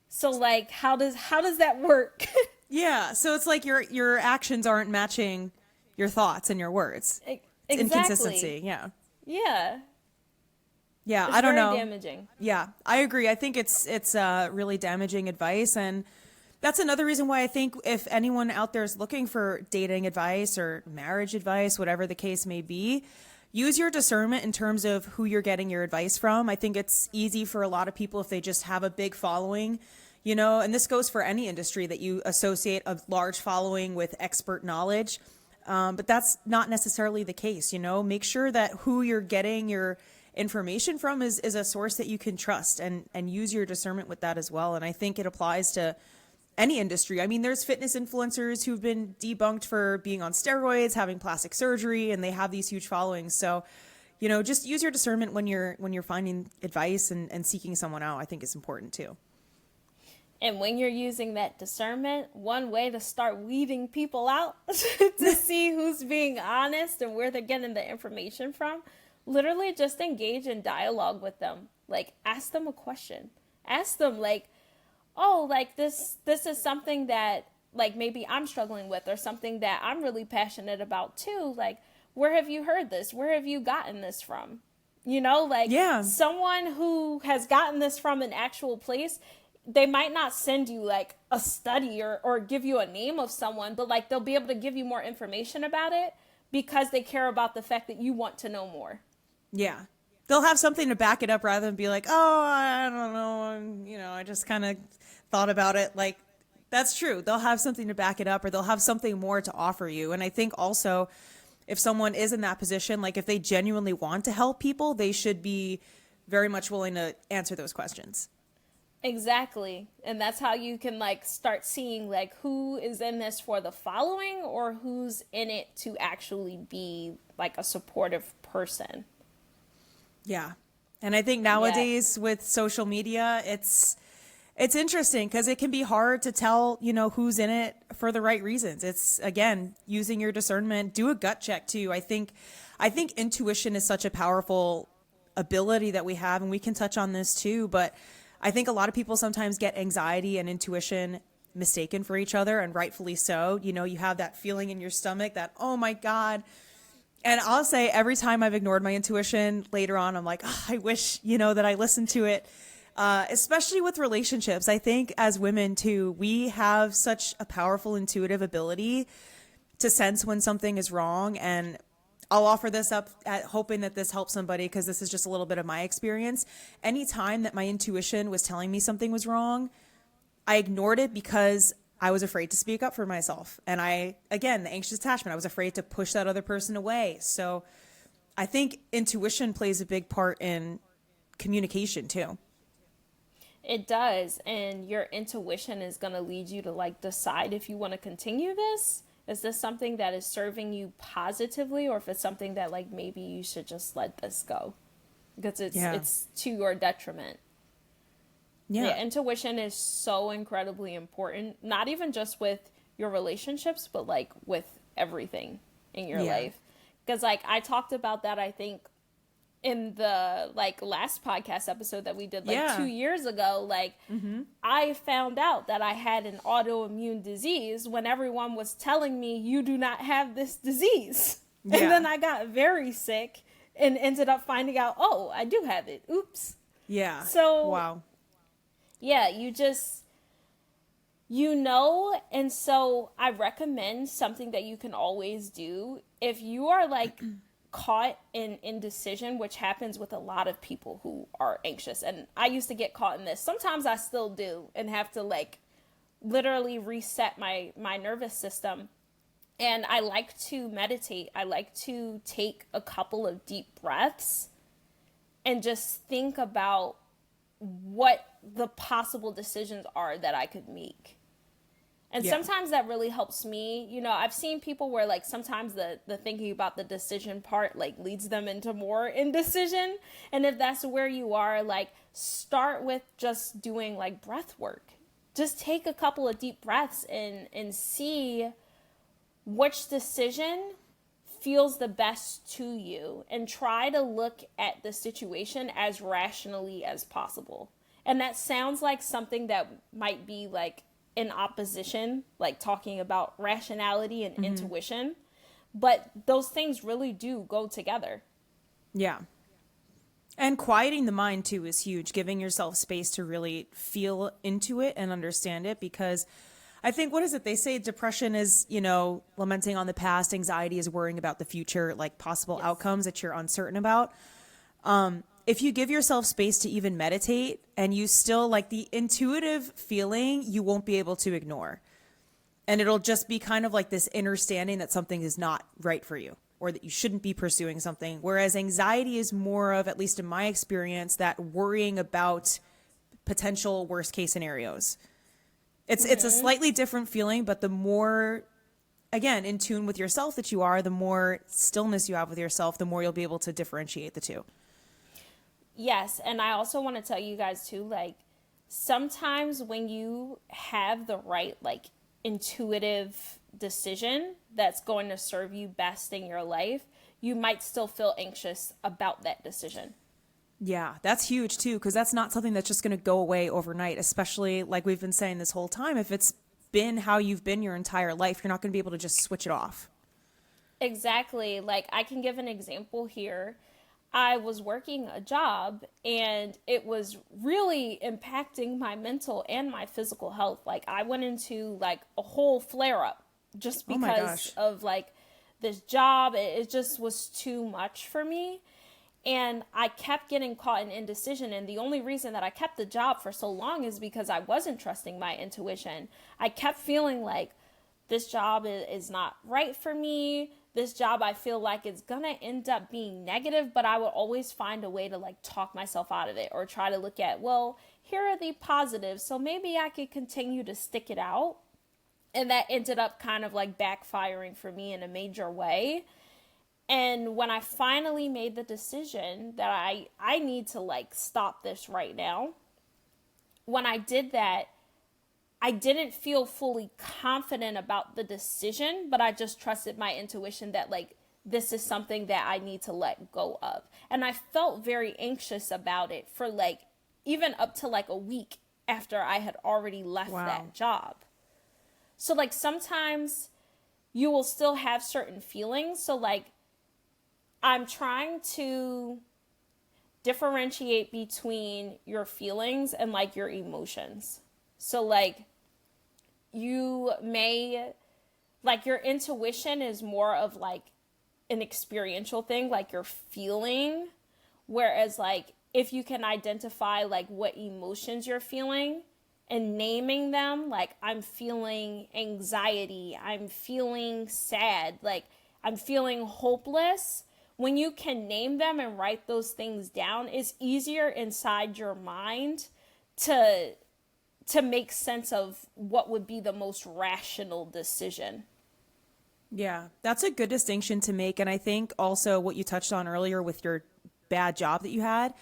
So like, how does that work? Yeah. So it's like your actions aren't matching your thoughts and your words. It's inconsistency. Yeah. Yeah. Yeah. It's I don't very know. damaging. Yeah, I agree. I think it's really damaging advice. And that's another reason why I think if anyone out there is looking for dating advice or marriage advice, whatever the case may be, use your discernment in terms of who you're getting your advice from. I think it's easy for a lot of people if they just have a big following, and this goes for any industry, that you associate a large following with expert knowledge. But that's not necessarily the case. Make sure that who you're getting your information from is a source that you can trust, and use your discernment with that as well. And I think it applies to any industry. I mean, there's fitness influencers who've been debunked for being on steroids, having plastic surgery, and they have these huge followings. So, just use your discernment when you're finding advice and seeking someone out. I think is important too. And when you're using that discernment, one way to start weeding people out to see who's being honest and where they're getting the information from, literally just engage in dialogue with them. Like, ask them a question. Ask them, like, oh, like this is something that, like, maybe I'm struggling with, or something that I'm really passionate about too. Like, where have you heard this? Where have you gotten this from? Yeah. Someone who has gotten this from an actual place, they might not send you like a study or give you a name of someone, but like they'll be able to give you more information about it because they care about the fact that you want to know more. Yeah. They'll have something to back it up rather than be like, oh, I don't know. I just kind of thought about it. Like, that's true. They'll have something to back it up, or they'll have something more to offer you. And I think also if someone is in that position, like if they genuinely want to help people, they should be very much willing to answer those questions. Exactly. And that's how you can like start seeing like who is in this for the following, or who's in it to actually be like a supportive person. Yeah. And I think nowadays with social media, it's interesting because it can be hard to tell, who's in it for the right reasons. It's, again, using your discernment. Do a gut check too. I think intuition is such a powerful ability that we have, and we can touch on this too, but I think a lot of people sometimes get anxiety and intuition mistaken for each other, and rightfully so. You have that feeling in your stomach that, oh my God. And I'll say every time I've ignored my intuition later on, I'm like, oh, I wish, that I listened to it, especially with relationships. I think as women too, we have such a powerful intuitive ability to sense when something is wrong. And I'll offer this up hoping that this helps somebody, because this is just a little bit of my experience. Anytime that my intuition was telling me something was wrong, I ignored it because I was afraid to speak up for myself. And again, the anxious attachment, I was afraid to push that other person away. So I think intuition plays a big part in communication too. It does. And your intuition is going to lead you to like decide if you want to continue this. Is this something that is serving you positively, or if it's something that like maybe you should just let this go because Yeah. it's to your detriment. Yeah. Yeah, intuition is so incredibly important, not even just with your relationships, but like with everything in your Yeah. life. Because like I talked about that, I think in the like last podcast episode that we did like Yeah. 2 years ago, like I found out that I had an autoimmune disease when everyone was telling me you do not have this disease. Yeah. And then I got very sick and ended up finding out, oh, I do have it. Oops. Yeah. So Wow. yeah, and so I recommend something that you can always do if you are like caught in indecision, which happens with a lot of people who are anxious. And I used to get caught in this. Sometimes I still do and have to like literally reset my nervous system. And I like to meditate. I like to take a couple of deep breaths and just think about what the possible decisions are that I could make. And Yeah. sometimes that really helps me. You know, I've seen people where like sometimes the thinking about the decision part like leads them into more indecision. And if that's where you are, like start with just doing like breath work. Just take a couple of deep breaths and see which decision feels the best to you, and try to look at the situation as rationally as possible. And that sounds like something that might be like in opposition, like talking about rationality and intuition, but those things really do go together. Yeah. And quieting the mind too is huge, giving yourself space to really feel into it and understand it, because I think, what is it? They say depression is, lamenting on the past. Anxiety is worrying about the future, like possible outcomes that you're uncertain about. If you give yourself space to even meditate, and you still like the intuitive feeling, you won't be able to ignore. And it'll just be kind of like this understanding that something is not right for you, or that you shouldn't be pursuing something. Whereas anxiety is more of, at least in my experience, that worrying about potential worst case scenarios. It's a slightly different feeling, but the more, again, in tune with yourself that you are, the more stillness you have with yourself, the more you'll be able to differentiate the two. Yes, and I also want to tell you guys too, like sometimes when you have the right like intuitive decision that's going to serve you best in your life, you might still feel anxious about that decision. Yeah, that's huge too, because that's not something that's just going to go away overnight, especially like we've been saying this whole time. If it's been how you've been your entire life, you're not going to be able to just switch it off. Exactly. Like I can give an example here. I was working a job and it was really impacting my mental and my physical health. Like I went into like a whole flare up just Oh my because gosh. of like this job. It just was too much for me. And I kept getting caught in indecision. And the only reason that I kept the job for so long is because I wasn't trusting my intuition. I kept feeling like this job is not right for me. This job, I feel like it's going to end up being negative, but I would always find a way to like talk myself out of it, or try to look at, well, here are the positives. So maybe I could continue to stick it out. And that ended up kind of like backfiring for me in a major way. And when I finally made the decision that I need to like stop this right now, when I did that, I didn't feel fully confident about the decision, but I just trusted my intuition that like this is something that I need to let go of. And I felt very anxious about it for like even up to like a week after I had already left that job. So like sometimes you will still have certain feelings. So like I'm trying to differentiate between your feelings and like your emotions. So like you may, like your intuition is more of like an experiential thing, like you're feeling. Whereas like if you can identify like what emotions you're feeling and naming them, like I'm feeling anxiety, I'm feeling sad, like I'm feeling hopeless. When you can name them and write those things down, it's easier inside your mind to make sense of what would be the most rational decision. Yeah, that's a good distinction to make. And I think also what you touched on earlier with your bad job that you had,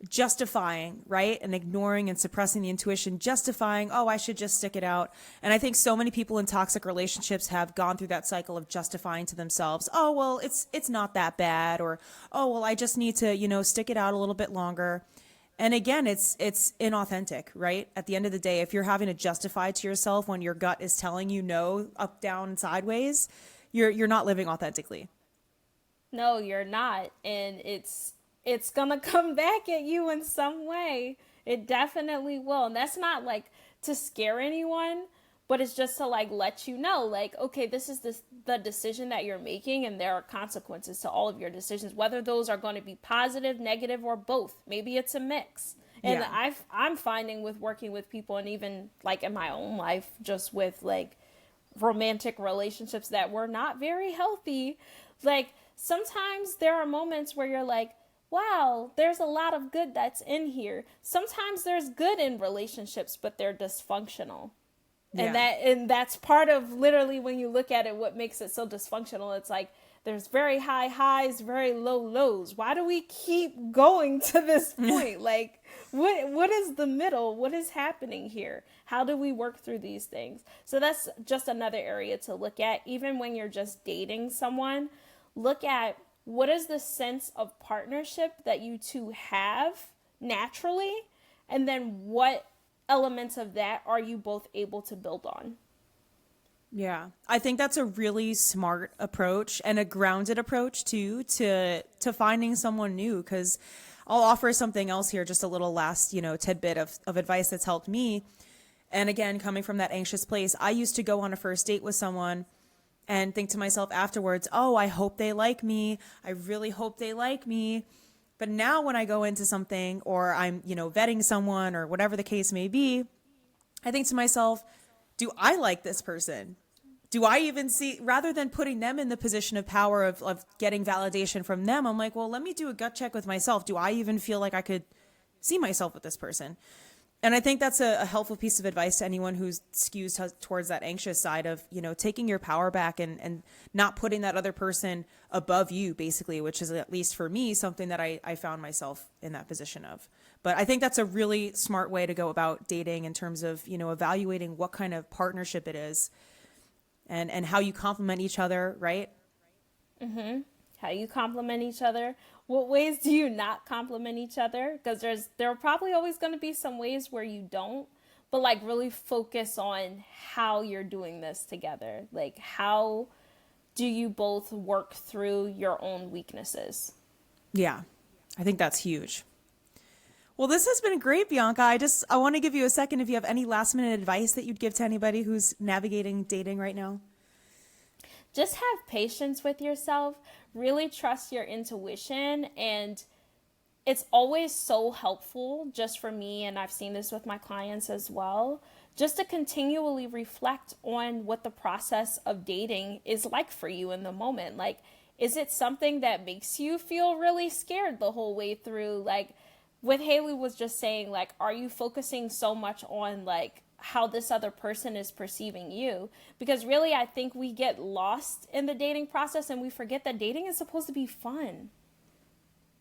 justifying, right? And ignoring and suppressing the intuition, justifying, oh, I should just stick it out. And I think so many people in toxic relationships have gone through that cycle of justifying to themselves, oh, well, it's not that bad, or oh, well, I just need to, stick it out a little bit longer. And again, it's inauthentic, right? At the end of the day, if you're having to justify to yourself when your gut is telling you no, up, down, sideways, you're not living authentically. No, you're not. And it's gonna come back at you in some way. It definitely will. And that's not like to scare anyone, but it's just to like let you know, like, okay, this is the decision that you're making, and there are consequences to all of your decisions, whether those are going to be positive, negative, or both. Maybe it's a mix. And Yeah. I'm finding with working with people, and even like in my own life, just with like romantic relationships that were not very healthy, like sometimes there are moments where you're like, wow, there's a lot of good that's in here. Sometimes there's good in relationships, but they're dysfunctional. And Yeah. that's part of literally when you look at it, what makes it so dysfunctional. It's like there's very high highs, very low lows. Why do we keep going to this point? Like what is the middle? What is happening here? How do we work through these things? So that's just another area to look at. Even when you're just dating someone, look at what is the sense of partnership that you two have naturally, and then what elements of that are you both able to build on? Yeah. I think that's a really smart approach and a grounded approach too to finding someone new, cuz I'll offer something else here, just a little last, tidbit of advice that's helped me. And again, coming from that anxious place, I used to go on a first date with someone and think to myself afterwards, oh, I hope they like me. I really hope they like me. But now when I go into something, or I'm, vetting someone or whatever the case may be, I think to myself, do I like this person? Do I even see, rather than putting them in the position of power of getting validation from them, I'm like, well, let me do a gut check with myself. Do I even feel like I could see myself with this person? And I think that's a helpful piece of advice to anyone who's skews towards that anxious side of, taking your power back and not putting that other person above you, basically, which is, at least for me, something that I found myself in that position of. But I think that's a really smart way to go about dating in terms of, evaluating what kind of partnership it is and how you complement each other, right? How you complement each other? What ways do you not complement each other? Because there are probably always going to be some ways where you don't, but like really focus on how you're doing this together. Like how do you both work through your own weaknesses? Yeah, I think that's huge. Well, this has been great, Beonca. I want to give you a second if you have any last minute advice that you'd give to anybody who's navigating dating right now. Just have patience with yourself, really trust your intuition, and it's always so helpful just for me, and I've seen this with my clients as well, just to continually reflect on what the process of dating is like for you in the moment. Like, is it something that makes you feel really scared the whole way through? Like, what Haley was just saying, like, are you focusing so much on like how this other person is perceiving you? Because really, I think we get lost in the dating process and we forget that dating is supposed to be fun.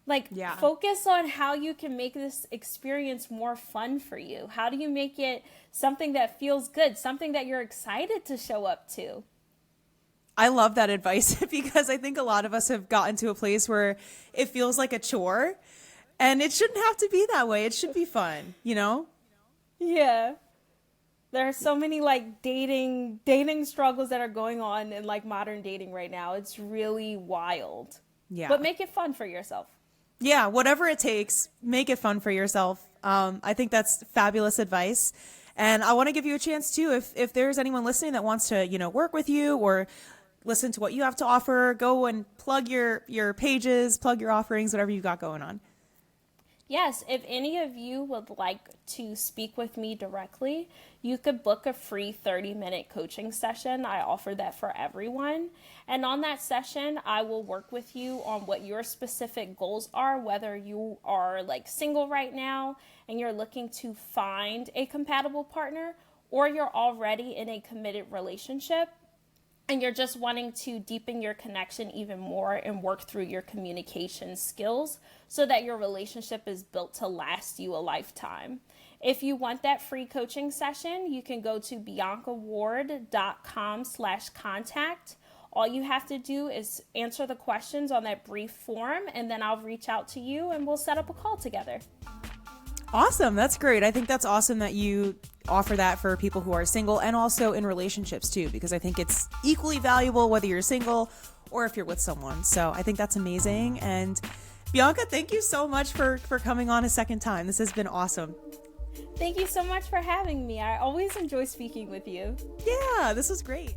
Like, Yeah. focus on how you can make this experience more fun for you. How do you make it something that feels good, something that you're excited to show up to? I love that advice because I think a lot of us have gotten to a place where it feels like a chore, and it shouldn't have to be that way. It should be fun, you know? Yeah. There are so many like dating struggles that are going on in like modern dating right now. It's really wild. Yeah. But make it fun for yourself. Yeah, whatever it takes, make it fun for yourself. I think that's fabulous advice. And I want to give you a chance too, if there's anyone listening that wants to, work with you or listen to what you have to offer, go and plug your pages, plug your offerings, whatever you've got going on. Yes, if any of you would like to speak with me directly, you could book a free 30-minute coaching session. I offer that for everyone. And on that session, I will work with you on what your specific goals are, whether you are like single right now and you're looking to find a compatible partner, or you're already in a committed relationship and you're just wanting to deepen your connection even more and work through your communication skills so that your relationship is built to last you a lifetime. If you want that free coaching session, you can go to beoncaward.com/contact. All you have to do is answer the questions on that brief form, and then I'll reach out to you and we'll set up a call together. Awesome. That's great. I think that's awesome that you offer that for people who are single and also in relationships too, because I think it's equally valuable whether you're single or if you're with someone. So I think that's amazing. And Beonca, thank you so much for coming on a second time. This has been awesome. Thank you so much for having me. I always enjoy speaking with you. Yeah, this was great.